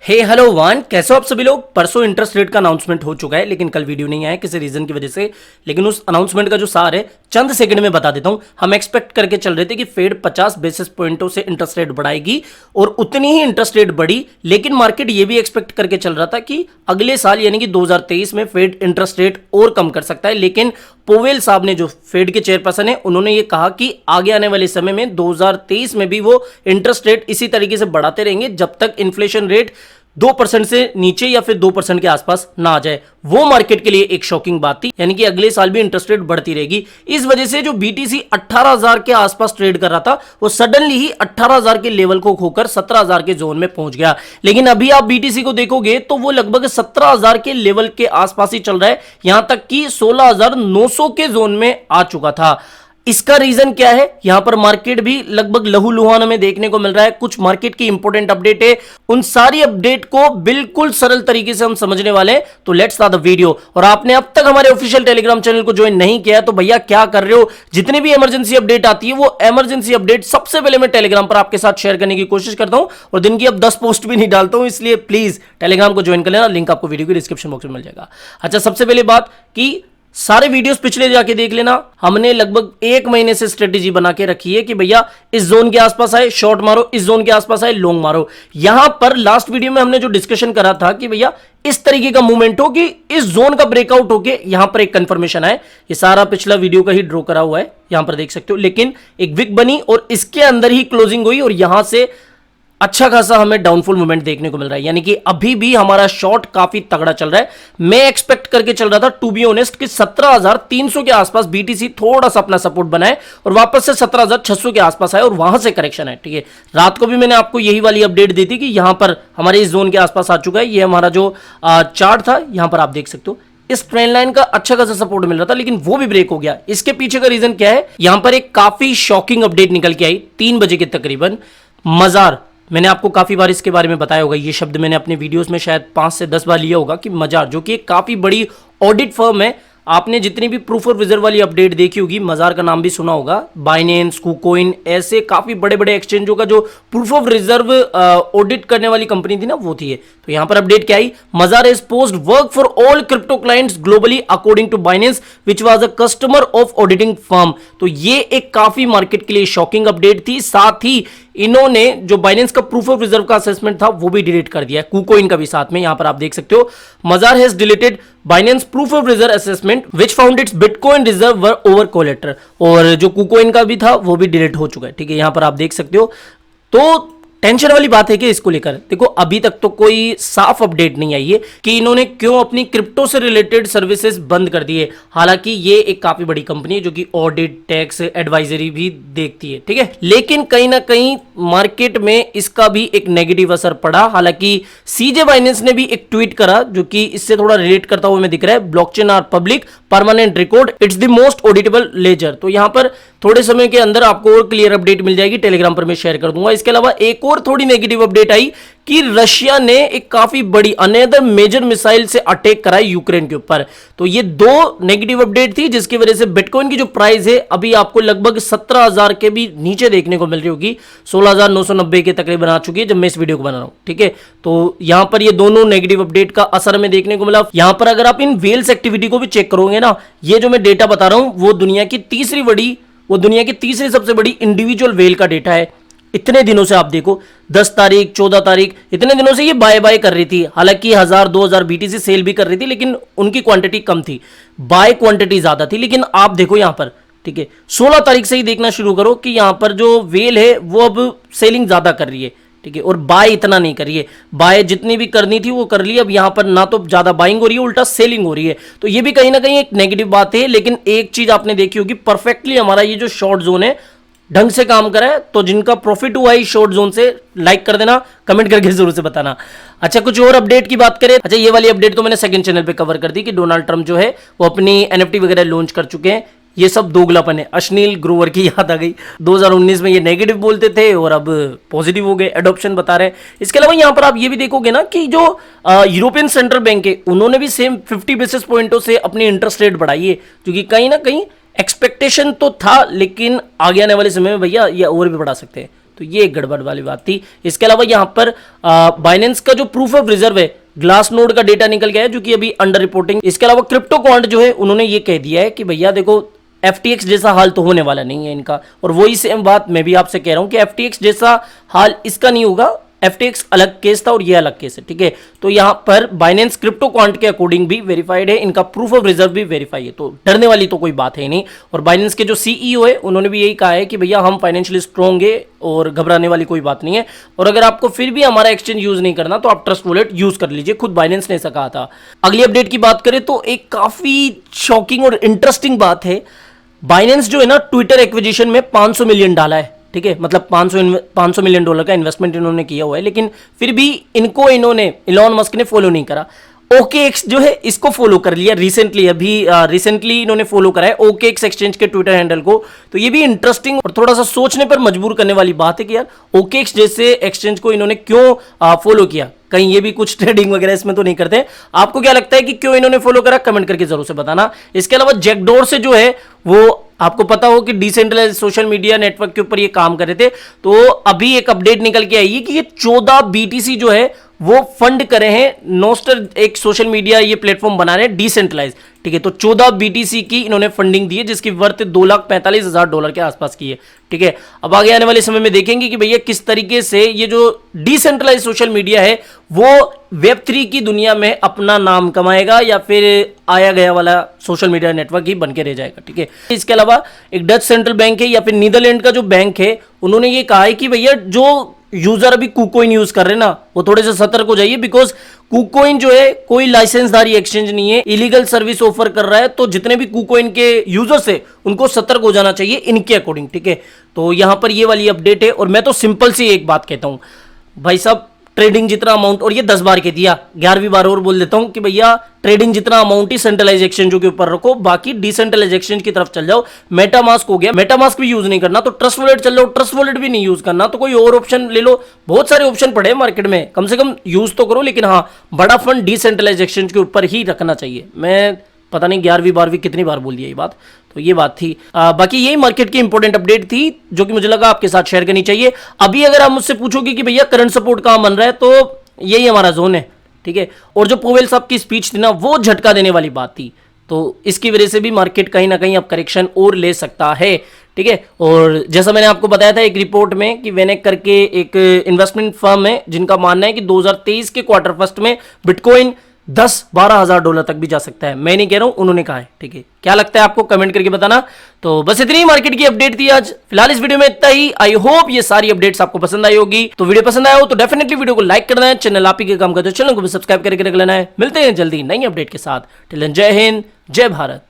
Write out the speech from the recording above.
हे hello one, कैसे हो आप सभी लोग। परसों इंटरेस्ट रेट का अनाउंसमेंट हो चुका है, लेकिन कल वीडियो नहीं आया किसी रीजन की वजह से। लेकिन उस अनाउंसमेंट का जो सार है चंद सेकंड में बता देता हूं। हम एक्सपेक्ट करके चल रहे थे कि फेड 50 बेसिस पॉइंटों से इंटरेस्ट रेट बढ़ाएगी और उतनी ही इंटरेस्ट रेट बढ़ी, लेकिन मार्केट ये भी एक्सपेक्ट करके चल रहा था कि अगले साल यानी कि 2023 में फेड इंटरेस्ट रेट और कम कर सकता है। लेकिन पोवेल साहब ने, जो फेड के चेयरपर्सन है, उन्होंने ये कहा कि आगे आने वाले समय में 2023 में भी वो इंटरेस्ट रेट इसी तरीके से बढ़ाते रहेंगे जब तक इन्फ्लेशन रेट 2% से नीचे या फिर 2% के आसपास ना आ जाए। वो मार्केट के लिए एक शॉकिंग बात थी, यानी कि अगले साल भी इंटरेस्ट रेट बढ़ती रहेगी। इस वजह से जो बीटीसी 18,000 के आसपास ट्रेड कर रहा था, वो सडनली ही 18,000 के लेवल को खोकर 17,000 के जोन में पहुंच गया। लेकिन अभी आप बीटीसी को देखोगे तो वो लगभग 17,000 के लेवल के आसपास ही चल रहा है, यहां तक कि 16,900 के जोन में आ चुका था। इसका रीजन क्या है? यहां पर मार्केट भी लगभग लहूलुहान हमें देखने को मिल रहा है। कुछ मार्केट की इंपॉर्टेंट अपडेट है, उन सारी अपडेट को बिल्कुल सरल तरीके से हम समझने वाले हैं। तो लेट्स स्टार्ट द वीडियो। और आपने अब तक हमारे ऑफिशियल टेलीग्राम चैनल को ज्वाइन नहीं किया तो भैया क्या कर रहे हो। जितनी भी इमरजेंसी अपडेट आती है वो इमरजेंसी अपडेट सबसे पहले मैं टेलीग्राम पर आपके साथ शेयर करने की कोशिश करता हूं, और दिन की अब 10 पोस्ट भी नहीं डालता हूं, इसलिए प्लीज टेलीग्राम को ज्वाइन कर लेना। लिंक आपको वीडियो की डिस्क्रिप्शन बॉक्स में मिल जाएगा। अच्छा, सबसे पहले बात कि सारे वीडियोस पिछले जाके देख लेना। हमने लगभग 1 महीने से स्ट्रेटेजी बना के रखी है कि भैया इस जोन के आसपास आए शॉर्ट मारो, इस जोन के आसपास आए लॉन्ग मारो। यहां पर लास्ट वीडियो में हमने जो डिस्कशन करा था कि भैया इस तरीके का मूवमेंट हो कि इस जोन का ब्रेकआउट होके यहां पर एक कंफर्मेशन आए। ये सारा पिछला वीडियो का ही ड्रॉ करा हुआ है, यहां पर देख सकते हो। लेकिन एक विक बनी और इसके अंदर ही क्लोजिंग हुई और यहां से अच्छा खासा हमें डाउनफॉल मूवमेंट देखने को मिल रहा है, यानी कि अभी भी हमारा शॉर्ट काफी तगड़ा चल रहा है। मैं एक्सपेक्ट करके चल रहा था, टू बी ऑनेस्ट, कि 17,300 के आसपास बीटीसी थोड़ा सा अपना सपोर्ट बनाए और वापस से 17,600 के आसपास आए और वहां से करेक्शन है। ठीक है, रात को भी मैंने आपको यही वाली अपडेट दी थी कि यहां पर हमारे इस जोन के आसपास आ चुका है। ये हमारा जो चार्ट था, यहां पर आप देख सकते हो इस ट्रेंड लाइन का अच्छा खासा सपोर्ट मिल रहा था, लेकिन वो भी ब्रेक हो गया। इसके पीछे का रीजन क्या है? यहां पर एक काफी शॉकिंग अपडेट निकल के आई 3 बजे के तकरीबन। मजार, मैंने आपको काफी बार इसके बारे में बताया होगा, ये शब्द मैंने अपने वीडियोस में शायद 5 से 10 बार लिया होगा कि मजार, जो कि एक काफी बड़ी ऑडिट फर्म है। आपने जितनी भी प्रूफ ऑफ रिजर्व वाली अपडेट देखी होगी, मजार का नाम भी सुना होगा, बाइनेंस, कुकोइन, ऐसे काफी बड़े बड़े एक्सचेंजों का जो प्रूफ ऑफ रिजर्व ऑडिट करने वाली कंपनी थी ना, वो थी। तो यहां पर अपडेट क्या आई? Mazars has paused work for all crypto clients globally according to Binance which was a customer of auditing firm. तो ये एक काफी मार्केट के लिए शॉकिंग अपडेट थी। साथ ही इन्होंने जो बाइनेंस का प्रूफ ऑफ रिजर्व का असेसमेंट था वो भी डिलीट कर दिया है, कुकोइन का भी साथ में। यहां पर आप देख सकते हो, मजार has deleted Binance proof of reserve assessment which found it's bitcoin reserve were over कोलेटर। और जो कुकोइन का भी था वो भी डिलीट हो चुका है। ठीक है, यहां पर आप देख सकते हो। तो टेंशन वाली बात है कि इसको लेकर देखो, अभी तक तो कोई साफ अपडेट नहीं आई है कि इन्होंने क्यों अपनी क्रिप्टो से रिलेटेड सर्विसेज बंद कर दी है। हालांकि ये एक काफी बड़ी कंपनी है जो कि ऑडिट, टैक्स, एडवाइजरी भी देखती है। ठीक है, लेकिन कहीं ना कहीं मार्केट में इसका भी एक नेगेटिव असर पड़ा। हालांकि सीजे बाइनेंस ने भी एक ट्वीट करा जो कि इससे थोड़ा रिलेट करता हुआ हमें दिख रहा है, blockchain are public permanent record, it's the most auditable ledger. तो यहां पर थोड़े समय के अंदर आपको और क्लियर अपडेट मिल जाएगी, टेलीग्राम पर मैं शेयर कर दूंगा। इसके अलावा एक और थोड़ी नेगेटिव अपडेट आई कि रशिया ने एक काफी बड़ी अनदर मेजर मिसाइल से अटैक करा यूक्रेन के ऊपर। तो ये 2 नेगेटिव अपडेट थी, जिसकी वजह से बिटकॉइन की जो प्राइस है अभी आपको लगभग 17,000 के भी नीचे देखने को मिल रही होगी। 16,990 के तकरीबन आ चुकी है जब मैं इस वीडियो को बना रहा हूं। ठीक है, तो यहां पर ये दोनों नेगेटिव अपडेट का असर हमें देखने को मिला। यहां पर अगर आप इन वेल्स एक्टिविटी को भी चेक करोगे ना, ये जो मैं डेटा बता रहा हूं वो दुनिया की तीसरी सबसे बड़ी इंडिविजुअल वेल का डेटा है। इतने दिनों से आप देखो, 10 तारीख, 14 तारीख, इतने दिनों से ये बाय बाय कर रही थी। हालांकि 1000-2000 बीटीसी सेल भी कर रही थी, लेकिन उनकी क्वांटिटी कम थी, बाय क्वांटिटी ज्यादा थी। लेकिन आप देखो यहां पर, ठीक है, 16 तारीख से ही देखना शुरू करो कि यहां पर जो वेल है वो अब सेलिंग ज्यादा कर रही है। ठीक है, और बाय इतना नहीं कर रही है। बाय जितनी भी करनी थी वो कर ली, अब यहां पर ना तो ज्यादा बाइंग हो रही है, उल्टा सेलिंग हो रही है। तो ये भी कहीं ना कहीं एक नेगेटिव बात है। लेकिन एक चीज आपने देखी होगी, परफेक्टली हमारा ये जो शॉर्ट जोन है ढंग से काम करा है। तो जिनका प्रॉफिट हुआ है शॉर्ट जोन से, लाइक कर देना, कमेंट करके जरूर से बताना। अच्छा, कुछ और अपडेट की बात करें। अच्छा, ये वाली अपडेट तो मैंने सेकंड चैनल पे कवर कर दी कि डोनाल्ड ट्रंप जो है वो अपनी एनएफटी वगैरह लॉन्च कर चुके हैं। ये सब दोगलापन है, अश्लील ग्रोवर की याद आ गई। 2019 में ये नेगेटिव बोलते थे और अब पॉजिटिव हो गए, एडॉप्शन बता रहे हैं। इसके अलावा यहां पर आप ये भी देखोगे ना कि जो यूरोपियन सेंट्रल बैंक है उन्होंने भी सेम 50 बेसिस पॉइंटों से अपनी इंटरेस्ट रेट बढ़ाई है, जो कि कहीं ना कहीं एक्सपेक्टेशन तो था, लेकिन आगे आने वाले समय में भैया ये और भी बढ़ा सकते हैं। तो ये एक गड़बड़ वाली बात थी। इसके अलावा यहाँ पर बाइनेंस का जो प्रूफ ऑफ रिजर्व है, ग्लास नोड का डेटा निकल गया है जो कि अभी अंडर रिपोर्टिंग। इसके अलावा क्रिप्टो क्वांट जो है उन्होंने ये कह दिया है कि भैया देखो FTX जैसा हाल तो होने वाला नहीं है इनका, और वही सेम बात मैं भी आपसे कह रहा हूं कि FTX जैसा हाल इसका नहीं होगा। FTX अलग केस था और ये अलग केस है, ठीक है। तो यहां पर बाइनेंस क्रिप्टो क्वांट के अकॉर्डिंग भी वेरीफाइड है, इनका प्रूफ ऑफ रिजर्व भी वेरीफाई है, तो डरने वाली तो कोई बात है ही नहीं। और बाइनेंस के जो CEO है उन्होंने भी यही कहा है कि भैया हम फाइनेंशियली स्ट्रॉन्ग है और घबराने वाली कोई बात नहीं है, और अगर आपको फिर भी हमारा एक्सचेंज यूज नहीं करना तो आप ट्रस्ट वॉलेट यूज कर लीजिए, खुद बाइनेंस ने ऐसा कहा था। अगली अपडेट की बात करें तो एक काफी शॉकिंग और इंटरेस्टिंग बात है। बाइनेंस जो है ना ट्विटर एक्विजिशन में 500 मिलियन डाला है, ठीक है, मतलब 500 मिलियन डॉलर का इन्वेस्टमेंट इन्होंने किया हुआ है, लेकिन फिर भी इन्होंने इलॉन मस्क ने फॉलो नहीं करा। OKX जो है इसको फॉलो कर लिया रिसेंटली इन्होंने फॉलो करा है OKX एक्सचेंज के ट्विटर हैंडल को। तो ये भी इंटरेस्टिंग और थोड़ा सा सोचने पर मजबूर करने वाली बात है कि यार OKX जैसे एक्सचेंज को इन्होंने क्यों फॉलो किया, कहीं ये भी कुछ ट्रेडिंग वगैरह इसमें तो नहीं करते। आपको क्या लगता है कि क्यों इन्होंने फॉलो करा, कमेंट करके जरूर से बताना। इसके अलावा जैकडोर से जो है वो आपको पता हो कि डिसेंट्रलाइज सोशल मीडिया नेटवर्क के ऊपर ये काम कर रहे थे, तो अभी एक अपडेट निकल के आई है कि ये 14 BTC जो है वो फंड करे हैं। नोस्टर एक सोशल मीडिया ये प्लेटफॉर्म बना रहे हैं डिसेंट्रलाइज, ठीक है। तो 14 BTC की इन्होंने फंडिंग दी है जिसकी वर्थ $2,45,000 के आसपास की है, ठीक है। अब आगे आने वाले समय में देखेंगे कि भैया किस तरीके से ये जो डिसेंट्रलाइज सोशल मीडिया है वो Web3 की दुनिया में अपना नाम कमाएगा या फिर आया गया वाला सोशल मीडिया नेटवर्क ही बन के रह जाएगा, ठीक है। इसके अलावा एक डच सेंट्रल बैंक है या फिर नीदरलैंड का जो बैंक है, उन्होंने ये कहा है कि भैया जो यूजर अभी KuCoin यूज कर रहे हैं ना वो थोड़े से सतर्क हो जाइए, बिकॉज KuCoin जो है कोई लाइसेंसधारी एक्सचेंज नहीं है, इलीगल सर्विस ऑफर कर रहा है। तो जितने भी KuCoin के यूजर्स है उनको सतर्क हो जाना चाहिए इनके अकॉर्डिंग, ठीक है। तो यहां पर ये वाली अपडेट है, और मैं तो सिंपल सी एक बात कहता हूं भाई साहब, ट्रेडिंग जितना अमाउंट, और ये 10 बार कह दिया, 11वीं बार और बोल देता हूं कि भैया ट्रेडिंग जितना अमाउंट ही सेंट्रलाइज एक्सचेंजों के ऊपर रखो, बाकी डिसेंट्रलाइज एक्सचेंज की तरफ चल जाओ। मेटामास्क हो गया, मेटामास्क भी यूज नहीं करना तो ट्रस्ट वॉलेट चल जाओ, ट्रस्ट वॉलेट भी नहीं यूज करना तो कोई और ऑप्शन ले लो। बहुत सारे ऑप्शन पड़े हैं मार्केट में, कम से कम यूज तो करो, लेकिन हाँ बड़ा फंड डिसेंट्रलाइज एक्सचेंज के ऊपर ही रखना चाहिए। मैं पता नहीं 11वीं 12वीं कितनी बार बोल दिया ये बात, तो ये बात थी। बाकी यही मार्केट की इंपॉर्टेंट अपडेट थी जो कि मुझे लगा आपके साथ शेयर करनी चाहिए। अभी अगर आप मुझसे पूछोगे कि भैया करंट सपोर्ट कहां बन रहा है, तो यही हमारा जोन है, ठीक है। और जो पोवेल साहब की स्पीच थी ना वो झटका देने वाली बात थी, तो इसकी वजह से भी मार्केट कहीं ना कहीं अब करेक्शन और ले सकता है, ठीक है। और जैसा मैंने आपको बताया था एक रिपोर्ट में कि वेनेक करके एक इन्वेस्टमेंट फर्म है जिनका मानना है कि 2023 के क्वार्टर फर्स्ट में बिटकॉइन 10-12 हजार डॉलर तक भी जा सकता है। मैं नहीं कह रहा हूं, उन्होंने कहा है, ठीक है। क्या लगता है आपको, कमेंट करके बताना। तो बस इतनी ही मार्केट की अपडेट थी आज, फिलहाल इस वीडियो में इतना ही। आई होप ये सारी अपडेट्स आपको पसंद आई होगी। तो वीडियो पसंद आया हो तो डेफिनेटली वीडियो को लाइक करना है, चैनल आप ही के काम करते हो चैनल को भी सब्सक्राइब करके रख लेना है। मिलते हैं जल्दी नई अपडेट के साथ। टिल देन जय हिंद, जय भारत।